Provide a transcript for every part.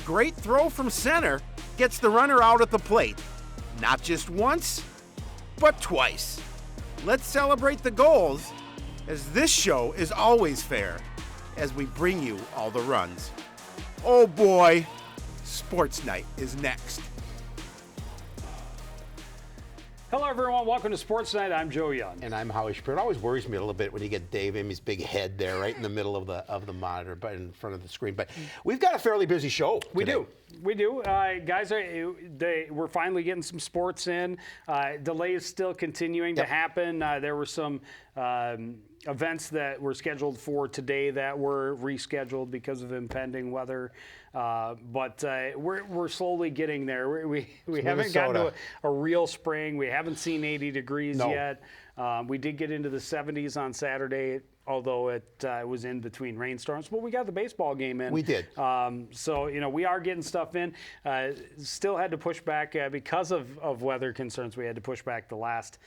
great throw from center gets the runner out at the plate. Not just once, but twice. Let's celebrate the goals, as this show is always fair, as we bring you all the runs. Oh boy, Sports Night is next. Hello, everyone. Welcome to Sports Night. I'm Joe Young. And I'm Howie Shapiro. It always worries me a little bit when you get Dave Amy's big head there right in the middle of the monitor, but in front of the screen. But we've got a fairly busy show today. We do. Guys, we're finally getting some sports in. Delays still continuing to happen. There were some events that were scheduled for today that were rescheduled because of impending weather. But we're slowly getting there. We haven't gotten to a real spring. We haven't seen 80 degrees yet. We did get into the 70s on Saturday, although it was in between rainstorms. But we got the baseball game in. We did. So, we are getting stuff in. Still had to push back because of weather concerns. We had to push back the last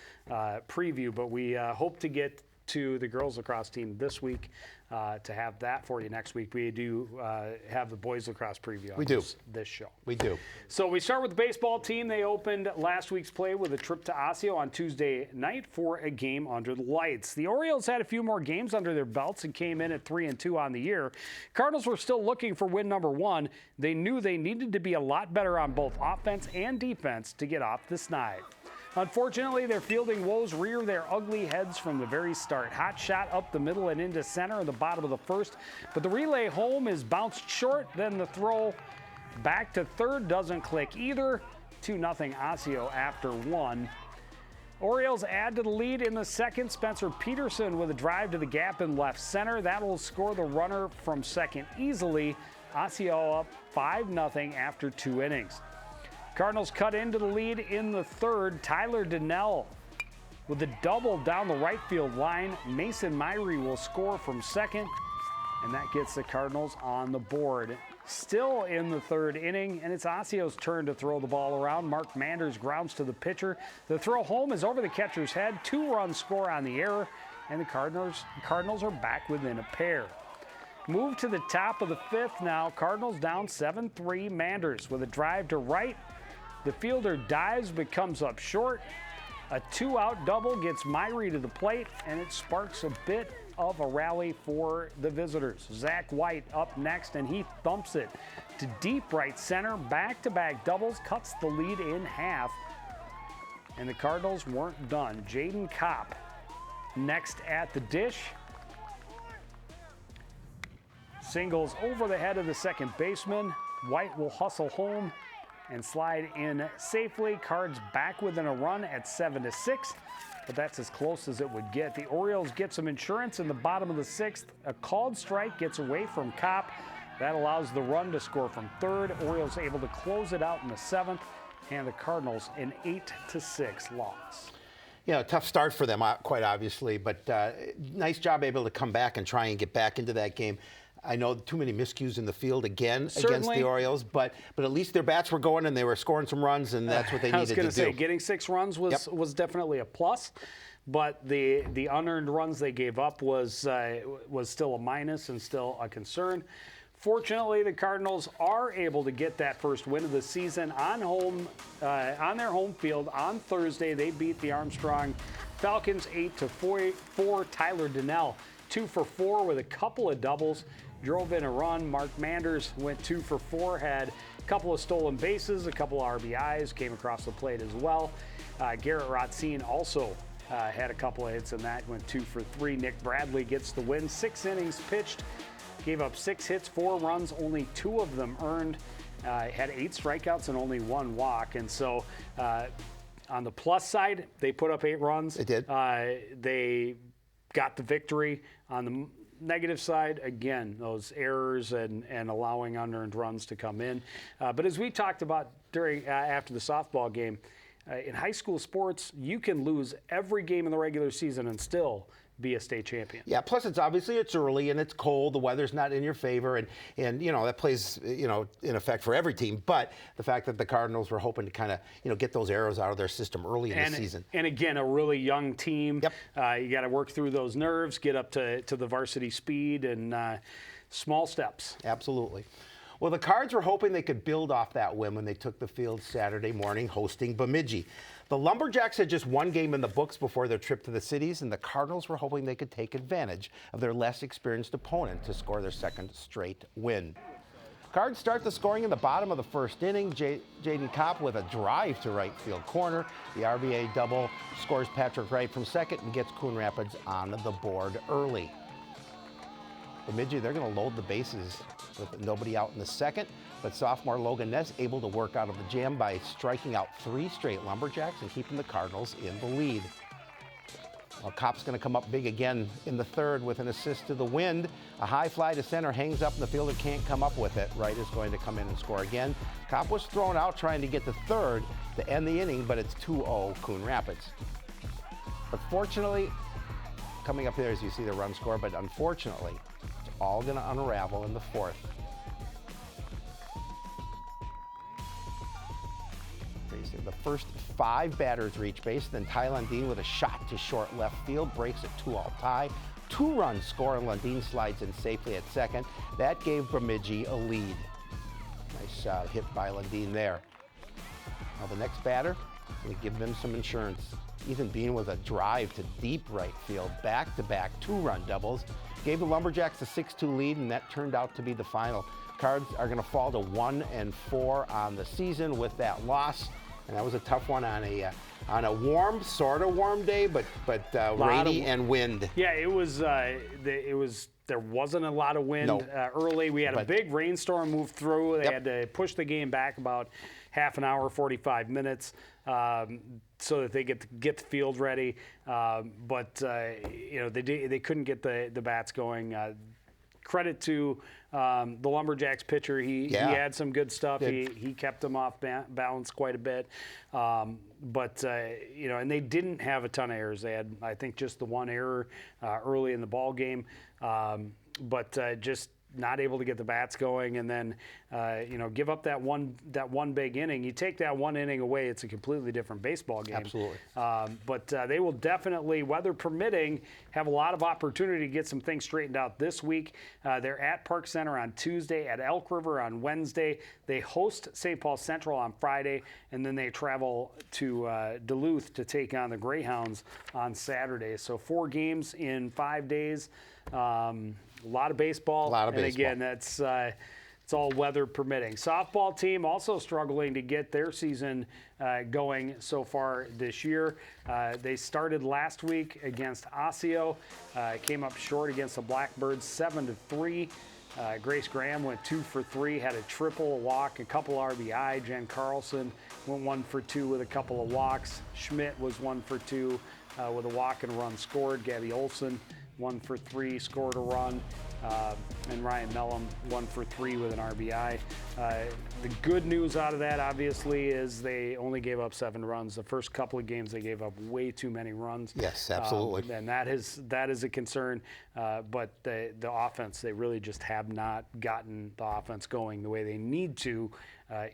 preview. But we hope to get to the girls lacrosse team this week to have that for you next week. We do have the boys lacrosse preview on this show. We do. So we start with the baseball team. They opened last week's play with a trip to Osseo on Tuesday night for a game under the lights. The Orioles had a few more games under their belts and came in at 3-2 on the year. Cardinals were still looking for win number one. They knew they needed to be a lot better on both offense and defense to get off the snide. Unfortunately, their fielding woes rear their ugly heads from the very start. Hot shot up the middle and into center in the bottom of the first, but the relay home is bounced short. Then the throw back to third doesn't click either. 2-0 Osseo after one. Orioles add to the lead in the second. Spencer Peterson with a drive to the gap in left center. That will score the runner from second easily. Osseo up 5-0 after 2 innings. Cardinals cut into the lead in the third. Tyler Donnell with a double down the right field line. Mason Myrie will score from second, and that gets the Cardinals on the board. Still in the third inning, and it's Osseo's turn to throw the ball around. Mark Manders grounds to the pitcher. The throw home is over the catcher's head. 2-run score on the error, and the Cardinals are back within a pair. Move to the top of the fifth now. Cardinals down 7-3. Manders with a drive to right. The fielder dives but comes up short. A 2-out double gets Myrie to the plate, and it sparks a bit of a rally for the visitors. Zach White up next, and he thumps it to deep right center. Back-to-back doubles, cuts the lead in half, and the Cardinals weren't done. Jaden Kopp next at the dish. Singles over the head of the second baseman. White will hustle home and slide in safely. Cards back within a run at 7-6, but that's as close as it would get. The Orioles get some insurance in the bottom of the sixth. A called strike gets away from Kopp. That allows the run to score from third. Orioles able to close it out in the seventh, and the Cardinals an 8-6 loss. Yeah, tough start for them, quite obviously, but nice job able to come back and try and get back into that game. I know too many miscues in the field against the Orioles, but at least their bats were going and they were scoring some runs, and that's what they needed to do. I was going to say, getting 6 runs was definitely a plus, but the unearned runs they gave up was still a minus and still a concern. Fortunately, the Cardinals are able to get that first win of the season on their home field on Thursday. They beat the Armstrong Falcons 8-4. Tyler Donnell 2 for 4 with a couple of doubles. Drove in a run. Mark Manders went 2 for 4, had a couple of stolen bases, a couple of RBIs, came across the plate as well. Garrett Rotzine also had a couple of hits in that, went 2 for 3. Nick Bradley gets the win. 6 innings pitched, gave up 6 hits, 4 runs, only 2 of them earned. Had 8 strikeouts and only 1 walk. And so on the plus side, they put up 8 runs. They did. They got the victory. On the negative side, again, those errors and allowing unearned runs to come in. But as we talked about after the softball game, in high school sports, you can lose every game in the regular season and still be a state champion. Yeah, plus it's early and it's cold, the weather's not in your favor, and that plays in effect for every team. But the fact that the Cardinals were hoping to kind of get those arrows out of their system early in the season. And again, a really young team. Yep. You got to work through those nerves, get up to the varsity speed, and small steps. Absolutely. Well, the Cards were hoping they could build off that win when they took the field Saturday morning hosting Bemidji. The Lumberjacks had just one game in the books before their trip to the cities, and the Cardinals were hoping they could take advantage of their less experienced opponent to score their second straight win. Cards start the scoring in the bottom of the first inning. Jaden Kopp with a drive to right field corner. The RBA double scores Patrick Wright from second and gets Coon Rapids on the board early. Bemidji, they're going to load the bases with nobody out in the second, but sophomore Logan Ness able to work out of the jam by striking out 3 straight Lumberjacks and keeping the Cardinals in the lead. Well, Kopp's going to come up big again in the third with an assist to the wind. A high fly to center hangs up and the fielder can't come up with it. Wright is going to come in and score again. Kopp was thrown out trying to get to third to end the inning, but it's 2-0 Coon Rapids. But fortunately, coming up there as you see the run score, but unfortunately, it's all going to unravel in the fourth. The first 5 batters reach base, then Ty Lundeen with a shot to short left field breaks a 2-all tie. 2-run score, and Lundeen slides in safely at second. That gave Bemidji a lead. Nice hit by Lundeen there. Now the next batter, we give them some insurance. Ethan Bean with a drive to deep right field, back-to-back 2-run doubles. Gave the Lumberjacks a 6-2 lead, and that turned out to be the final. Cards are going to fall to 1-4 on the season with that loss. And that was a tough one on a warm, sort of warm day, but rainy and wind. Yeah, it was. There wasn't a lot of wind early. We had a big rainstorm move through. They had to push the game back about half an hour, 45 minutes, so that they get the field ready. They couldn't get the bats going. Credit to the Lumberjacks pitcher. He had some good stuff. He kept them off balance quite a bit. And they didn't have a ton of errors. They had, I think, just the one error early in the ball game. Just not able to get the bats going, and then give up that one big inning. You take that one inning away, it's a completely different baseball game. Absolutely. They will definitely, weather permitting, have a lot of opportunity to get some things straightened out this week. They're at Park Center on Tuesday, at Elk River on Wednesday. They host St. Paul Central on Friday, and then they travel to Duluth to take on the Greyhounds on Saturday. So 4 games in 5 days. A lot of baseball. And again, that's it's all weather permitting. Softball team also struggling to get their season going so far this year. They started last week against Osseo, came up short against the Blackbirds 7-3. Grace Graham went 2 for 3, had a triple, a walk, a couple RBI. Jen Carlson went 1 for 2 with a couple of walks. Schmidt was 1 for 2 with a walk and a run scored. Gabby Olson 1 for 3, scored a run. And Ryan Mellum 1 for 3 with an RBI. The good news out of that, obviously, is they only gave up 7 runs. The first couple of games, they gave up way too many runs. Yes, absolutely. And that is a concern. But the offense, they really just have not gotten the offense going the way they need to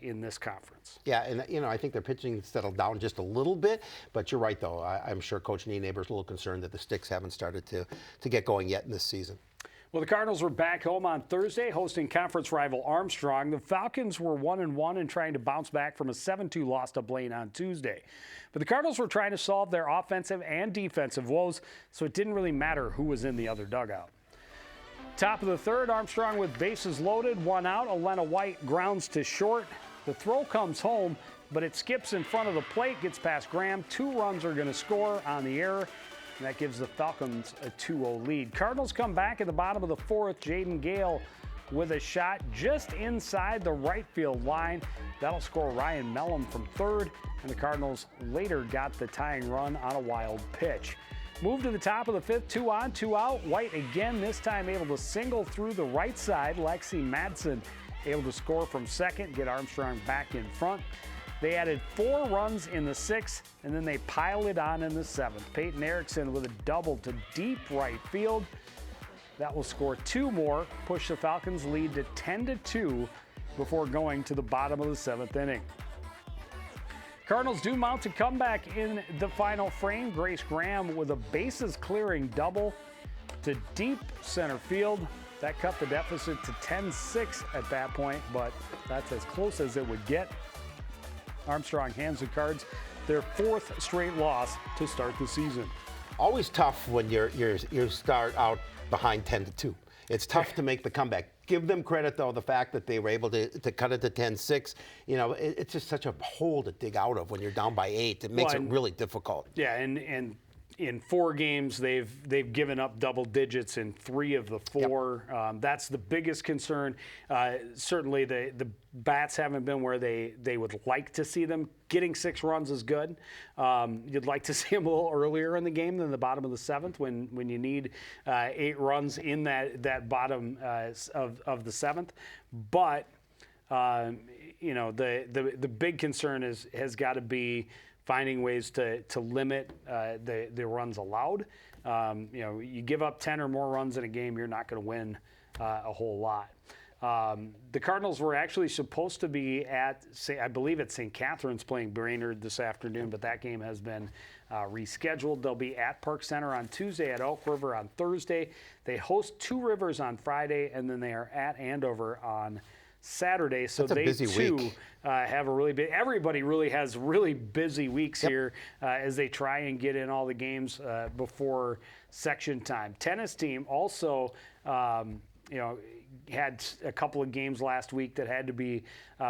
in this conference. Yeah, and I think their pitching settled down just a little bit. But you're right, though. I'm sure Coach Neighbor's a little concerned that the Sticks haven't started to get going yet in this season. Well, the Cardinals were back home on Thursday, hosting conference rival Armstrong. The Falcons were 1-1 and trying to bounce back from a 7-2 loss to Blaine on Tuesday. But the Cardinals were trying to solve their offensive and defensive woes, so it didn't really matter who was in the other dugout. Top of the third, Armstrong with bases loaded, 1 out. Elena White grounds to short. The throw comes home, but it skips in front of the plate, gets past Graham. 2 runs are going to score on the error. And that gives the Falcons a 2-0 lead. Cardinals come back at the bottom of the 4th. Jaden Gale with a shot just inside the right field line. That'll score Ryan Mellum from third. And the Cardinals later got the tying run on a wild pitch. Move to the top of the 5th, 2 on, 2 out. White again, this time able to single through the right side. Lexi Madsen able to score from second, get Armstrong back in front. They added 4 runs in the 6th, and then they piled it on in the 7th. Peyton Erickson with a double to deep right field. That will score 2 more, push the Falcons' lead to 10-2 before going to the bottom of the 7th inning. Cardinals do mount a comeback in the final frame. Grace Graham with a bases-clearing double to deep center field. That cut the deficit to 10-6 at that point, but that's as close as it would get. Armstrong hands the Cards their 4th straight loss to start the season. Always tough when you start out behind 10-2. It's tough to make the comeback. Give them credit, though, the fact that they were able to cut it to 10-6. You know, it's just such a hole to dig out of when you're down by 8. It makes it really difficult. Yeah, and in 4 games, they've given up double digits in 3 of the 4. Yep. That's the biggest concern. Certainly, the bats haven't been where they would like to see them. Getting 6 runs is good. You'd like to see them a little earlier in the game than the bottom of the 7th when you need 8 runs in that bottom of the 7th. But you know, the big concern has got to be finding ways to limit the runs allowed. You know, you give up 10 or more runs in a game, you're not going to win a whole lot. The Cardinals were actually supposed to be I believe it's St. Catharines playing Brainerd this afternoon, but that game has been rescheduled. They'll be at Park Center on Tuesday, at Elk River on Thursday. They host Two Rivers on Friday, and then they are at Andover on Saturday. So they too have a really big. Everybody really has really busy weeks here as they try and get in all the games before section time. Tennis team also, you know, had a couple of games last week that had to be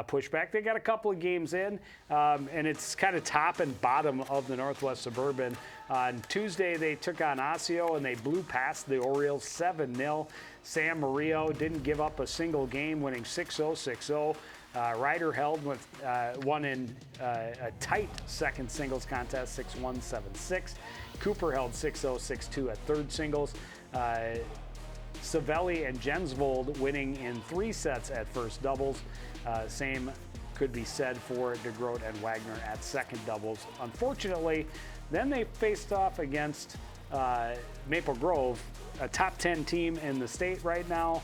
pushed back. They got a couple of games in, and it's kind of top and bottom of the Northwest Suburban. On Tuesday, they took on Osseo, and they blew past the Orioles 7-0. San Mario didn't give up a single game, winning 6-0, 6-0. Ryder held won in a tight second singles contest, 6-1, 7-6. Cooper held 6-0, 6-2 at third singles. Savelli and Jensvold winning in 3 sets at first doubles. Same could be said for DeGroat and Wagner at second doubles. Unfortunately, then they faced off against Maple Grove, a top 10 team in the state right now,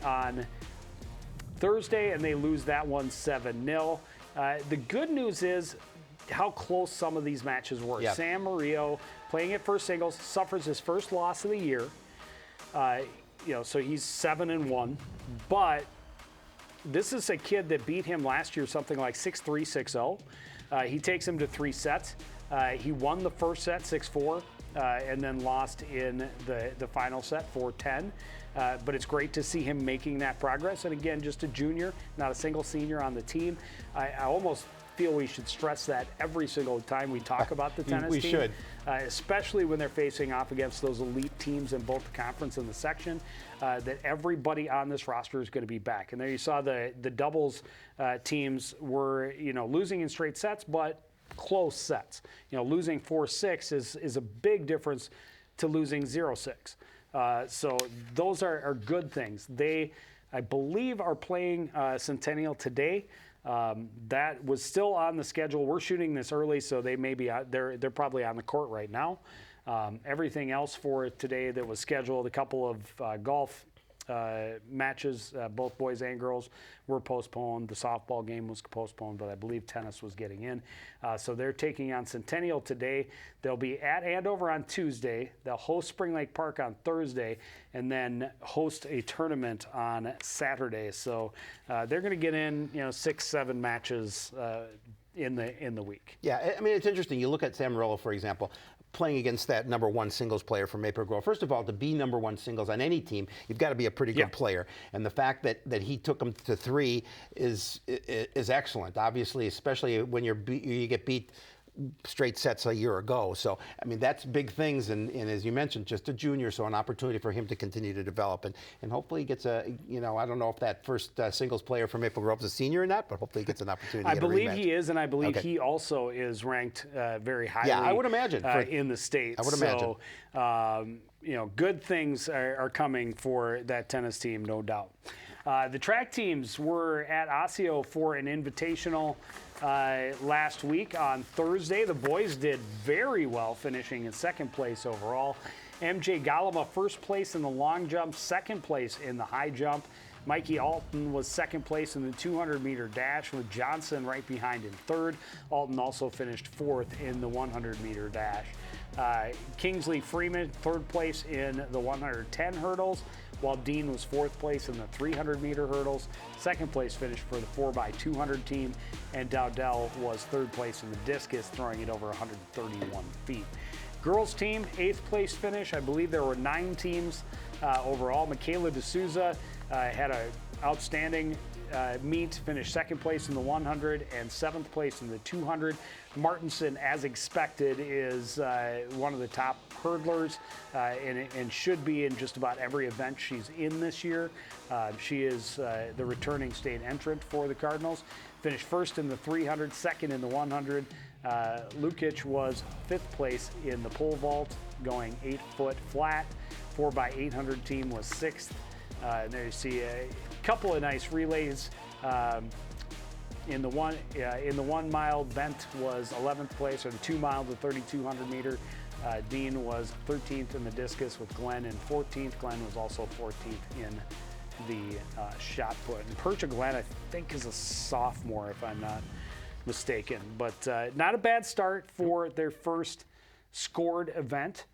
on Thursday, and they lose that one 7-0. The good news is how close some of these matches were. Yep. San Mario, playing at first singles, suffers his first loss of the year. You know, so he's 7-1, but this is a kid that beat him last year something like 6-3, 6-0. He takes him to 3 sets. He won the first set 6-4 and then lost in the final set 4-10. But it's great to see him making that progress. And again, just a junior, not a single senior on the team. I almost feel we should stress that every single time we talk about the tennis team. We should. Especially when they're facing off against those elite teams in both the conference and the section, that everybody on this roster is going to be back. And there you saw the doubles teams were, you know, losing in straight sets, but close sets. You know, losing 4-6 is a big difference to losing 0-6. So those are good things. They, I believe, are playing Centennial today. That was still on the schedule. We're shooting this early, so they may be they're probably on the court right now. Everything else for today that was scheduled, a couple of golf matches, both boys and girls, were postponed. The softball game was postponed, but I believe tennis was getting in. So they're taking on Centennial today. They'll be at Andover on Tuesday. They'll host Spring Lake Park on Thursday, and then host a tournament on Saturday. So they're going to get in, you know, 6-7 matches in the week. Yeah, I mean, it's interesting. You look at Sam Morello, for example, playing against that number 1 singles player from Maple Grove. First of all, to be number 1 singles on any team, you've got to be a pretty good player. And the fact that he took them to 3 is excellent. Obviously, especially when you get beat straight sets a year ago. So, I mean, that's big things. And as you mentioned, just a junior, so an opportunity for him to continue to develop. And hopefully he gets I don't know if that first singles player from Maple Grove is a senior or not, but hopefully he gets an opportunity to get a rematch. I believe he is, and I believe he also is ranked very highly. Yeah, I would imagine. In the state. I would imagine. So, you know, good things are coming for that tennis team, no doubt. The track teams were at Osseo for an invitational last week on Thursday. The boys did very well, finishing in second place overall. MJ Galama first place in the long jump, second place in the high jump. Mikey Alton was second place in the 200-meter dash, with Johnson right behind in third. Alton also finished fourth in the 100-meter dash. Kingsley Freeman, 3rd place in the 110 hurdles, while Dean was 4th place in the 300-meter hurdles. 2nd place finish for the 4x200 team, and Dowdell was 3rd place in the discus, throwing it over 131 feet. Girls team, 8th place finish. I believe there were 9 teams overall. Michaela D'Souza had an outstanding meet, finished 2nd place in the 100 and 7th place in the 200. Martinson, as expected, is one of the top hurdlers and should be in just about every event she's in this year. She is the returning state entrant for the Cardinals. Finished 1st in the 300, 2nd in the 100. Lukic was 5th place in the pole vault, going 8-foot flat. 4x800 team was 6th. There you see a couple of nice relays. In the 1 mile, Bent was 11th place, or the 2 mile to 3,200 meter. Dean was 13th in the discus with Glenn in 14th. Glenn was also 14th in the shot put. And Percha Glenn, I think, is a sophomore, if I'm not mistaken. But not a bad start for their first scored event.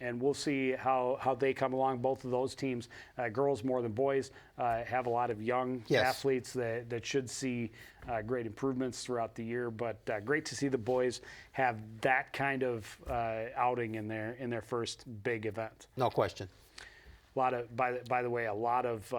And we'll see how they come along. Both of those teams, girls more than boys, have a lot of young athletes that should see great improvements throughout the year. But great to see the boys have that kind of outing in their first big event. No question. A lot of, by the way, a lot of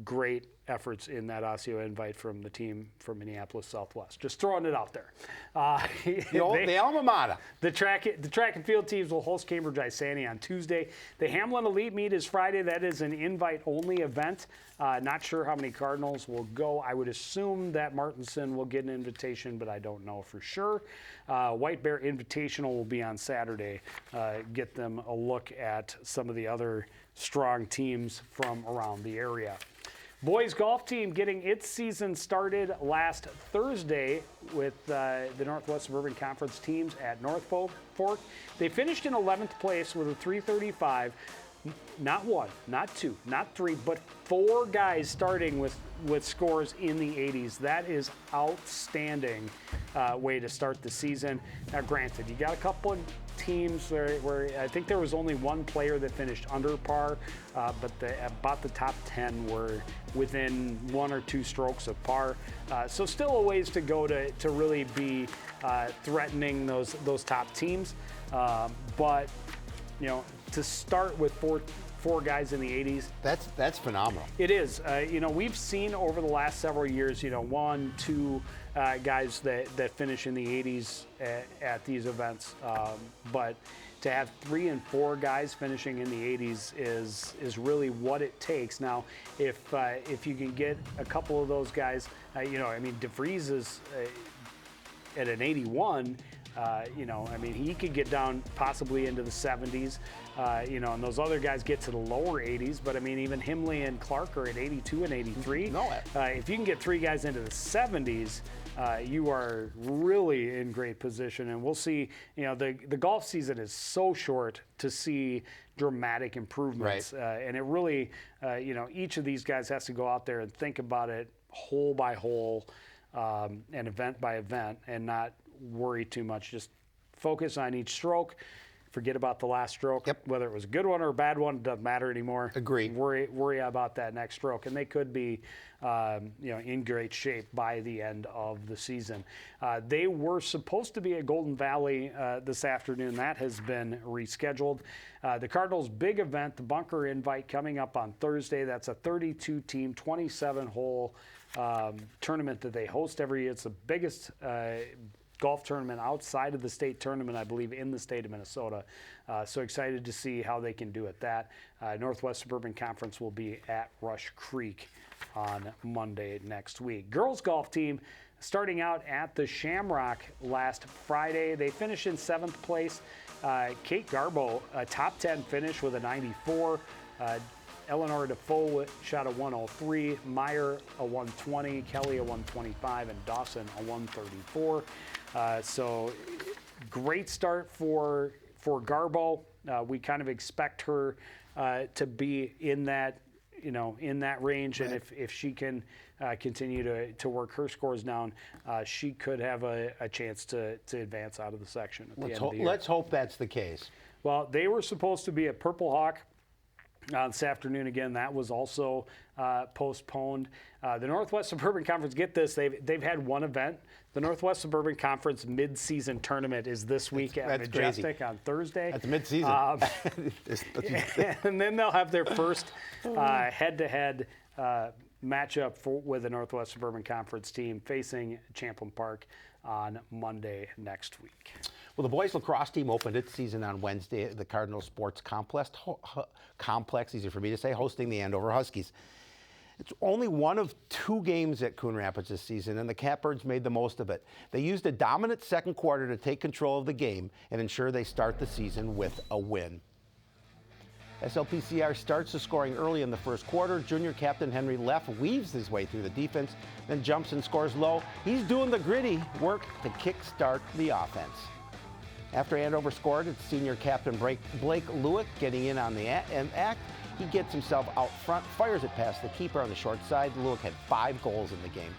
great efforts in that Osseo invite from the team from Minneapolis Southwest. Just throwing it out there. The alma mater. The track and field teams will host Cambridge Isani on Tuesday. The Hamlin Elite Meet is Friday. That is an invite-only event. Not sure how many Cardinals will go. I would assume that Martinson will get an invitation, but I don't know for sure. White Bear Invitational will be on Saturday. Get them a look at some of the other strong teams from around the area. Boys golf team getting its season started last Thursday with the Northwest Suburban Conference teams at North Fork. They finished in 11th place with a 335. Not 1, not 2, not 3, but 4 guys starting with scores in the 80s. That is outstanding way to start the season. Now, granted, you got a couple of teams where I think there was only 1 player that finished under par, but about the top 10 were within 1 or 2 strokes of par. So still a ways to go to really be threatening those top teams. But you know, to start with four guys in the 80s. That's phenomenal. It is. We've seen over the last several years, 1, 2 guys that finish in the 80s at these events. But to have 3 and 4 guys finishing in the 80s is really what it takes. Now, if you can get a couple of those guys, DeVries is at an 81. He could get down possibly into the 70s, and those other guys get to the lower 80s. But, even Himley and Clark are at 82 and 83. No. If you can get 3 guys into the 70s, you are really in great position. And we'll see, the golf season is so short to see dramatic improvements. Right. And it really, each of these guys has to go out there and think about it hole by hole and event by event and not worry too much. Just focus on each stroke. Forget about the last stroke. Yep. Whether it was a good one or a bad one, doesn't matter anymore. Agreed. Worry about that next stroke, and they could be, in great shape by the end of the season. They were supposed to be at Golden Valley this afternoon. That has been rescheduled. The Cardinals' big event, the Bunker Invite, coming up on Thursday. That's a 32-team, 27-hole tournament that they host every year. It's the biggest golf tournament outside of the state tournament, I believe, in the state of Minnesota. So excited to see how they can do it. That Northwest Suburban Conference will be at Rush Creek on Monday next week. Girls golf team starting out at the Shamrock last Friday. They finished in 7th place. Kate Garbo, a top 10 finish with a 94. Eleanor Defoe shot a 103, Meyer a 120, Kelly a 125, and Dawson a 134. So great start for Garbo. We kind of expect her to be in that in that range, and if she can continue to work her scores down, she could have a chance to advance out of the section at the end of the year. Let's hope that's the case. Well, they were supposed to be at Purple Hawk this afternoon again. That was also postponed. The Northwest Suburban Conference, get this, they've had one event. The Northwest Suburban Conference mid-season tournament is this week at Majestic on Thursday. That's mid-season. And then they'll have their first head-to-head matchup with the Northwest Suburban Conference team facing Champlin Park on Monday next week. Well, the boys lacrosse team opened its season on Wednesday at the Cardinal Sports Complex, easy for me to say, hosting the Andover Huskies. It's only one of 2 games at Coon Rapids this season, and the Catbirds made the most of it. They used a dominant second quarter to take control of the game and ensure they start the season with a win. SLPCR starts the scoring early in the first quarter. Junior captain Henry Leff weaves his way through the defense, then jumps and scores low. He's doing the gritty work to kickstart the offense. After Andover scored, it's senior captain Blake Lewick getting in on the act. He gets himself out front, fires it past the keeper on the short side. Lewick had 5 goals in the game.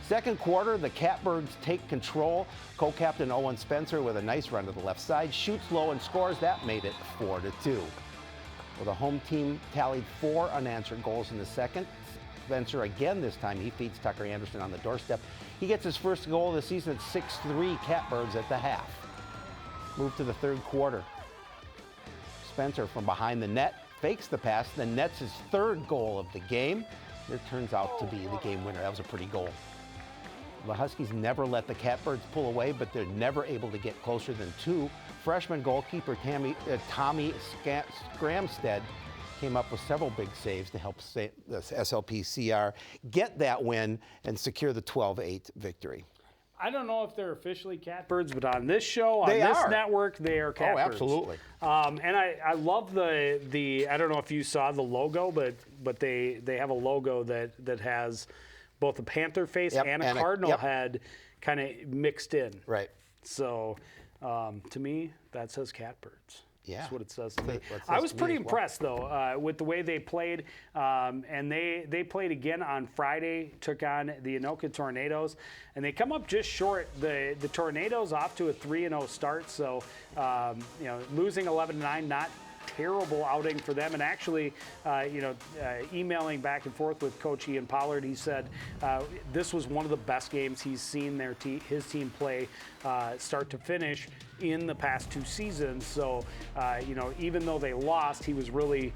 Second quarter, the Catbirds take control. Co-captain Owen Spencer with a nice run to the left side, shoots low and scores. That made it 4-2. Well, the home team tallied 4 unanswered goals in the second. Spencer again this time, he feeds Tucker Anderson on the doorstep. He gets his first goal of the season at 6-3 Catbirds at the half. Move to the third quarter. Spencer from behind the net fakes the pass, then nets his 3rd goal of the game. It turns out to be the game winner. That was a pretty goal. The Huskies never let the Catbirds pull away, but they're never able to get closer than 2. Freshman goalkeeper Tommy Scramstead came up with several big saves to help the SLPCR get that win and secure the 12-8 victory. I don't know if they're officially Catbirds, but on this show, on this network, they are Catbirds. Oh, absolutely. And I love the I don't know if you saw the logo, but they have a logo that has both a panther face and a cardinal head kind of mixed in. Right. So to me, that says Catbirds. Yeah. That's what it says to me. I was pretty impressed, though, with the way they played. And they played again on Friday, took on the Anoka Tornadoes. And they come up just short. The Tornadoes off to a 3-0 start. So, losing 11-9, not terrible outing for them. And actually, emailing back and forth with Coach Ian Pollard, he said this was one of the best games he's seen his team play start to finish in the past 2 seasons. So, even though they lost, he was really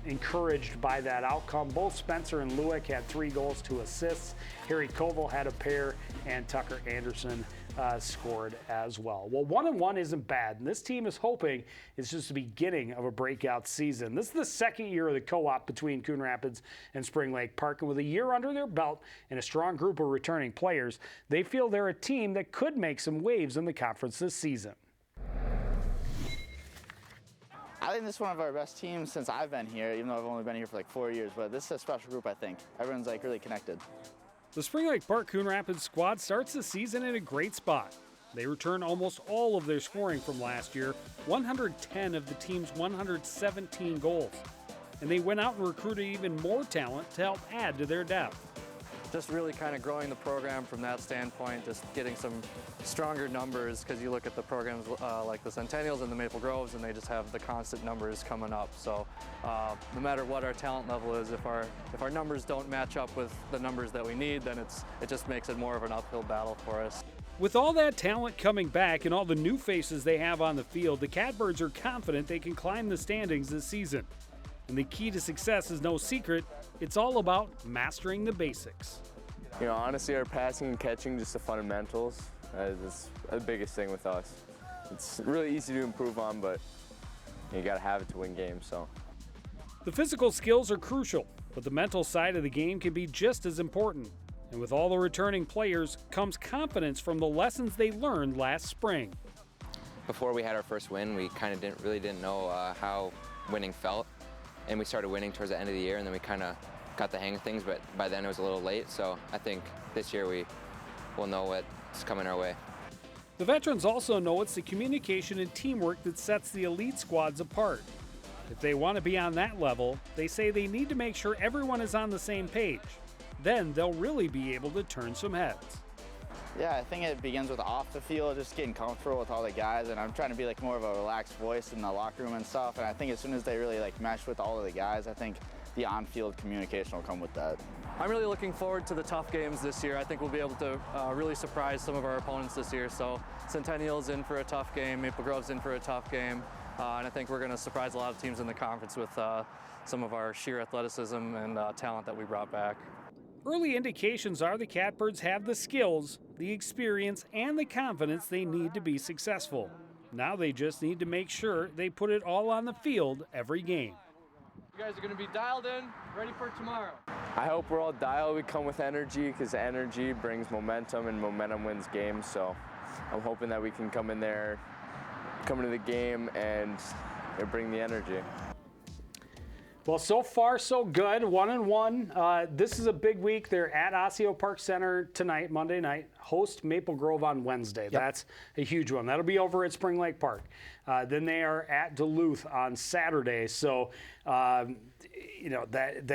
encouraged by that outcome. Both Spencer and Lewick had 3 goals, 2 assists. Harry Koval had a pair, and Tucker Anderson scored as well. Well, 1-1 isn't bad, and this team is hoping it's just the beginning of a breakout season. This is the second year of the co-op between Coon Rapids and Spring Lake Park, and with a year under their belt and a strong group of returning players, they feel they're a team that could make some waves in the conference this season. I think this is one of our best teams since I've been here, even though I've only been here for like 4 years, but this is a special group, I think. Everyone's like really connected. The Spring Lake Park Coon Rapids squad starts the season in a great spot. They return almost all of their scoring from last year, 110 of the team's 117 goals. And they went out and recruited even more talent to help add to their depth. Just really kind of growing the program from that standpoint, just getting some stronger numbers, because you look at the programs like the Centennials and the Maple Groves, and they just have the constant numbers coming up. So no matter what our talent level is, if our numbers don't match up with the numbers that we need, then it just makes it more of an uphill battle for us. With all that talent coming back and all the new faces they have on the field, the Catbirds are confident they can climb the standings this season. And the key to success is no secret. It's all about mastering the basics. You know, honestly, our passing and catching, just the fundamentals, is the biggest thing with us. It's really easy to improve on, but you got to have it to win games. So, the physical skills are crucial, but the mental side of the game can be just as important. And with all the returning players comes confidence from the lessons they learned last spring. Before we had our first win, we kind of didn't know how winning felt. And we started winning towards the end of the year, and then we kind of got the hang of things, but by then it was a little late. So I think this year we will know what's coming our way. The veterans also know it's the communication and teamwork that sets the elite squads apart. If they want to be on that level, they say they need to make sure everyone is on the same page. Then they'll really be able to turn some heads. Yeah, I think it begins with off the field, just getting comfortable with all the guys, and I'm trying to be like more of a relaxed voice in the locker room and stuff. And I think as soon as they really like mesh with all of the guys, I think the on-field communication will come with that. I'm really looking forward to the tough games this year. I think we'll be able to really surprise some of our opponents this year. So Centennial's in for a tough game, Maple Grove's in for a tough game, and I think we're going to surprise a lot of teams in the conference with some of our sheer athleticism and talent that we brought back. Early indications are the Catbirds have the skills, the experience, and the confidence they need to be successful. Now they just need to make sure they put it all on the field every game. You guys are going to be dialed in, ready for tomorrow. I hope we're all dialed. We come with energy because energy brings momentum and momentum wins games. So I'm hoping that we can come into the game and bring the energy. Well, so far so good, 1-1. This is a big week. They're at Osseo Park Center tonight, Monday night. Host Maple Grove on Wednesday. Yep. That's a huge one. That'll be over at Spring Lake Park. Then they are at Duluth on Saturday. So, that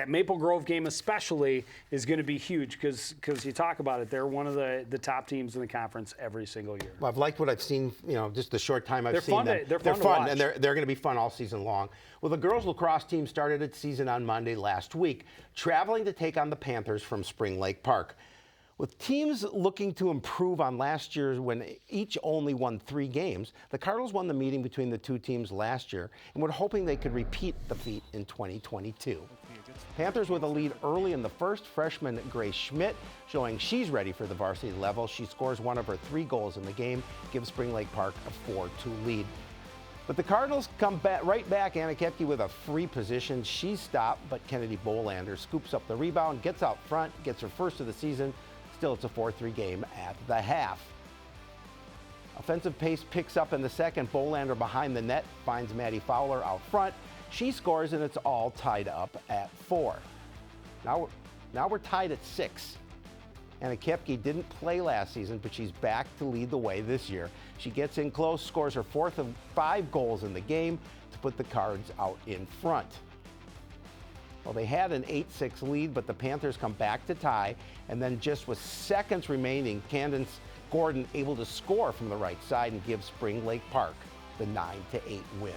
Maple Grove game especially is going to be huge because you talk about it. They're one of the top teams in the conference every single year. Well, I've liked what I've seen, just the short time I've seen them. They're fun to watch. And they're going to be fun all season long. Well, the girls lacrosse team started its season on Monday last week, traveling to take on the Panthers from Spring Lake Park. With teams looking to improve on last year's when each only won 3 games, the Cardinals won the meeting between the two teams last year and were hoping they could repeat the feat in 2022. Panthers with a lead early in the first, freshman Grace Schmidt showing she's ready for the varsity level. She scores one of her 3 goals in the game, gives Spring Lake Park a 4-2 lead. But the Cardinals come right back. Anna Kepke with a free position. She's stopped, but Kennedy Bolander scoops up the rebound, gets out front, gets her first of the season. Still, it's a 4-3 game at the half. Offensive pace picks up in the second. Bolander behind the net finds Maddie Fowler out front. She scores, and it's all tied up at 4. Now we're tied at 6. Anna Kepke didn't play last season, but she's back to lead the way this year. She gets in close, scores her 4th of 5 goals in the game to put the Cards out in front. Well, they had an 8-6 lead, but the Panthers come back to tie, and then just with seconds remaining, Candace Gordon able to score from the right side and give Spring Lake Park the 9-8 win.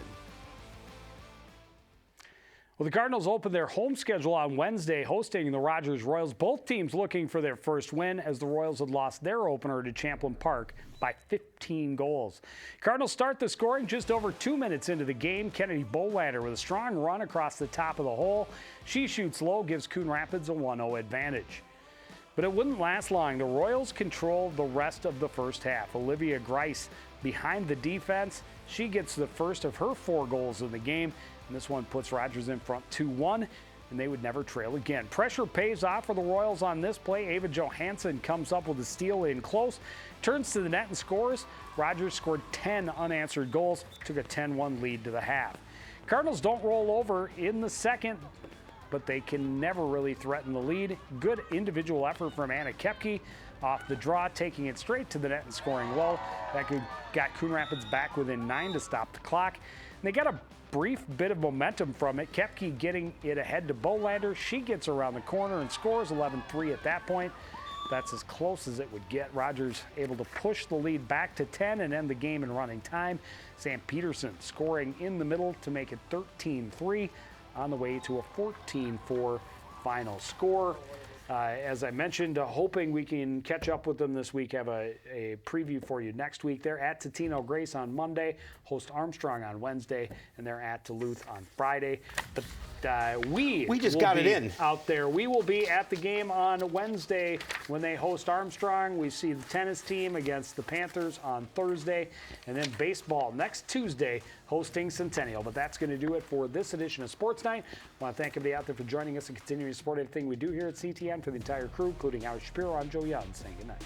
Well, the Cardinals open their home schedule on Wednesday, hosting the Rogers Royals. Both teams looking for their first win, as the Royals had lost their opener to Champlin Park by 15 goals. Cardinals start the scoring just over 2 minutes into the game. Kennedy Bolander with a strong run across the top of the hole. She shoots low, gives Coon Rapids a 1-0 advantage. But it wouldn't last long. The Royals control the rest of the first half. Olivia Grice behind the defense. She gets the first of her 4 goals in the game. And this one puts Rogers in front 2-1, and they would never trail again. Pressure pays off for the Royals on this play. Ava Johansson comes up with a steal in close, turns to the net and scores. Rogers scored 10 unanswered goals, took a 10-1 lead to the half. Cardinals don't roll over in the second, but they can never really threaten the lead. Good individual effort from Anna Kepke off the draw, taking it straight to the net and scoring well. That got Coon Rapids back within 9 to stop the clock. And they got a brief bit of momentum from it. Kepke getting it ahead to Bolander. She gets around the corner and scores 11-3 at that point. That's as close as it would get. Rogers able to push the lead back to 10 and end the game in running time. Sam Peterson scoring in the middle to make it 13-3 on the way to a 14-4 final score. As I mentioned, hoping we can catch up with them this week. Have a preview for you next week. They're at Totino Grace on Monday, host Armstrong on Wednesday, and they're at Duluth on Friday. But we just got it in out there. We will be at the game on Wednesday when they host Armstrong. We see the tennis team against the Panthers on Thursday, and then baseball next Tuesday hosting Centennial. But that's going to do it for this edition of Sports Night. I want to thank everybody out there for joining us and continuing to support everything we do here at CTN. For the entire crew, including Howard Shapiro, I'm Joe Young, saying good night.